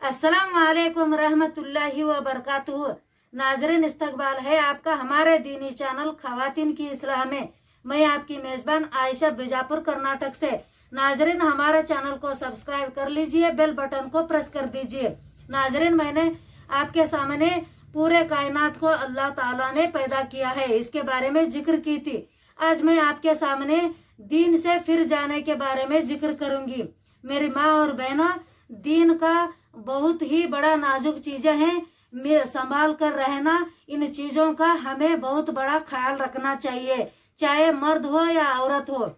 अस्सलाम वालेकुम रहमतुल्लाहि व बरकातुहू। नाजरीन, इस्तकबाल है आपका हमारे दीनी चैनल खवातीन की इस्लाह में। मैं आपकी मेज़बान आयशा बीजापुर कर्नाटक से। नाजरीन, हमारे चैनल को सब्सक्राइब कर लीजिए, बेल बटन को प्रेस कर दीजिए। नाजरीन, मैंने आपके सामने पूरे कायनात को अल्लाह ताला ने पैदा किया है, इसके बारे में जिक्र की थी। आज मैं आपके सामने दीन से फिर जाने के बारे में जिक्र करूंगी। मेरी माँ और बहनों, दीन का बहुत ही बड़ा नाजुक चीजें हैं, संभाल कर रहना। इन चीजों का हमें बहुत बड़ा ख्याल रखना चाहिए, चाहे मर्द हो या औरत हो,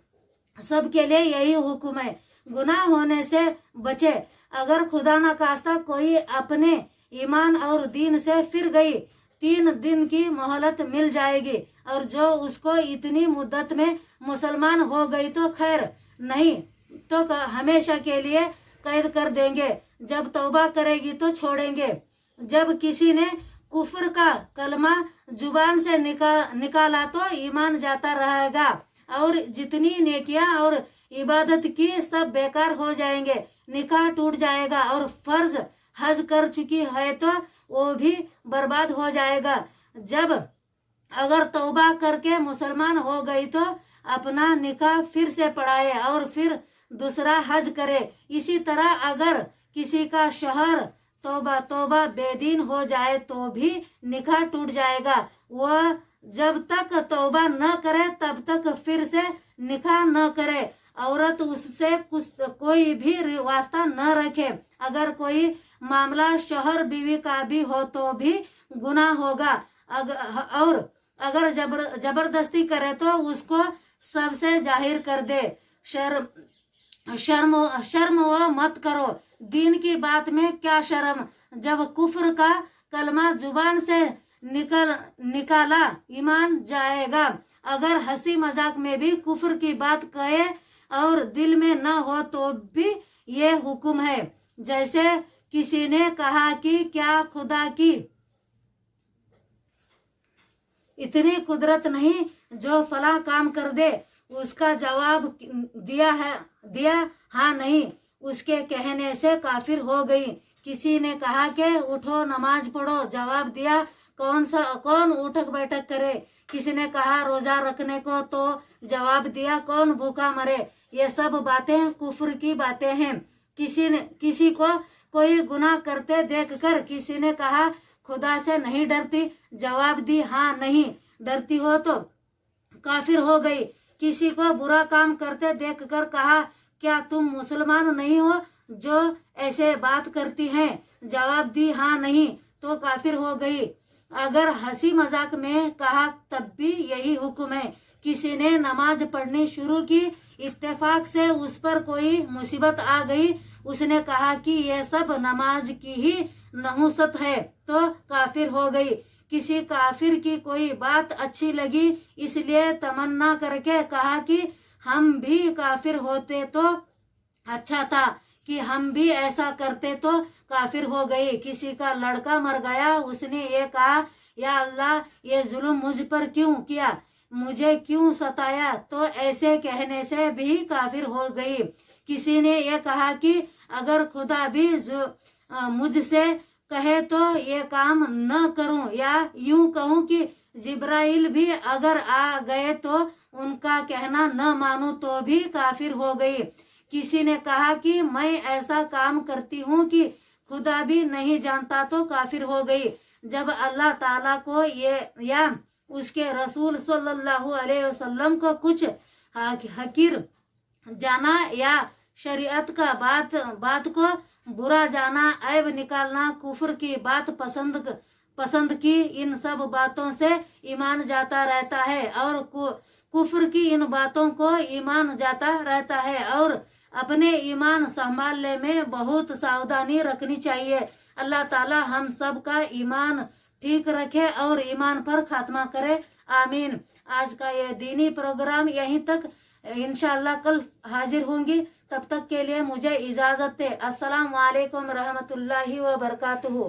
सबके लिए यही हुक्म है। गुनाह होने से बचे। अगर खुदा न खास्ता कोई अपने ईमान और दीन से फिर गई, 3 दिन की मोहलत मिल जाएगी, और जो उसको इतनी मुद्दत में मुसलमान हो गई तो खैर, नहीं तो हमेशा के लिए कैद कर देंगे। जब तौबा करेगी तो छोड़ेंगे। जब किसी ने कुफ्र का कलमा जुबान से निकाला तो ईमान जाता रहेगा, और जितनी नेकियां और इबादत की सब बेकार हो जाएंगे। निकाह टूट जाएगा, और फर्ज हज कर चुकी है तो वो भी बर्बाद हो जाएगा। जब अगर तौबा करके मुसलमान हो गई तो अपना निकाह फिर से पढ़ाए और फिर दूसरा हज करे। इसी तरह अगर किसी का शहर तौबा बेदीन हो जाए तो भी निकाह टूट जाएगा। वह जब तक तौबा न करे तब तक फिर से निकाह न करे। औरत उससे कोई भी वास्ता न रखे। अगर कोई मामला शोहर बीवी का भी हो तो भी गुनाह होगा। और अगर जबरदस्ती करे तो उसको सबसे जाहिर कर दे। शर्म वो मत करो। दीन की बात में क्या शर्म, जब कुफ्र का कलमा जुबान से निकाला ईमान जाएगा। अगर हंसी मजाक में भी कुफ्र की बात कहे और दिल में न हो तो भी ये हुक्म है। जैसे किसी ने कहा कि क्या खुदा की इतनी कुदरत नहीं जो फला काम कर दे। उसका जवाब दिया हाँ नहीं, उसके कहने से काफिर हो गई। किसी ने कहा कि उठो नमाज पढ़ो, जवाब दिया कौन उठक बैठक करे। किसी ने कहा रोजा रखने को, तो जवाब दिया कौन भूखा मरे। ये सब बातें कुफ्र की बातें हैं। किसी को कोई गुनाह करते देखकर किसी ने कहा खुदा से नहीं डरती, जवाब दी हाँ नहीं डरती हो तो काफिर हो गई। किसी को बुरा काम करते देखकर कहा क्या तुम मुसलमान नहीं हो जो ऐसे बात करती हैं, जवाब दी हाँ नहीं तो काफिर हो गई। अगर हंसी मजाक में कहा तब भी यही हुक्म है। किसी ने नमाज पढ़नी शुरू की, इत्तेफाक से उस पर कोई मुसीबत आ गई, उसने कहा कि यह सब नमाज की ही नहुसत है, तो काफिर हो गई। किसी काफिर की कोई बात अच्छी लगी, इसलिए तमन्ना करके कहा कि हम भी काफिर होते तो अच्छा था, कि हम भी ऐसा करते तो काफिर हो गई। किसी का लड़का मर गया, उसने ये कहा या अल्लाह ये जुल्म मुझ पर क्यों किया, मुझे क्यों सताया, तो ऐसे कहने से भी काफिर हो गई। किसी ने ये कहा कि अगर खुदा भी मुझसे कहे तो ये काम न करूं, या यूं कहूं कि जिब्राइल भी अगर आ गए तो उनका कहना न मानूं, तो भी काफिर हो गई। किसी ने कहा कि मैं ऐसा काम करती हूं कि खुदा भी नहीं जानता, तो काफिर हो गई। जब अल्लाह ताला को ये या उसके रसूल सल्लल्लाहु अलैहि वसल्लम को कुछ हकीर जाना या शरीयत का बात को बुरा जाना, ऐब निकालना, कुफ्र की बात पसंद की, इन सब बातों से ईमान जाता रहता है, और कुफ्र की इन बातों को ईमान जाता रहता है। और अपने ईमान संभालने में बहुत सावधानी रखनी चाहिए। अल्लाह ताला हम सब का ईमान ठीक रखे और ईमान पर खात्मा करे, आमीन। आज का ये दीनी प्रोग्राम यहीं तक, इंशाअल्लाह कल हाजिर होंगी। तब तक के लिए मुझे इजाजत दे। अस्सलाम वालेकुम रहमतुल्लाहि व बरकातुहू।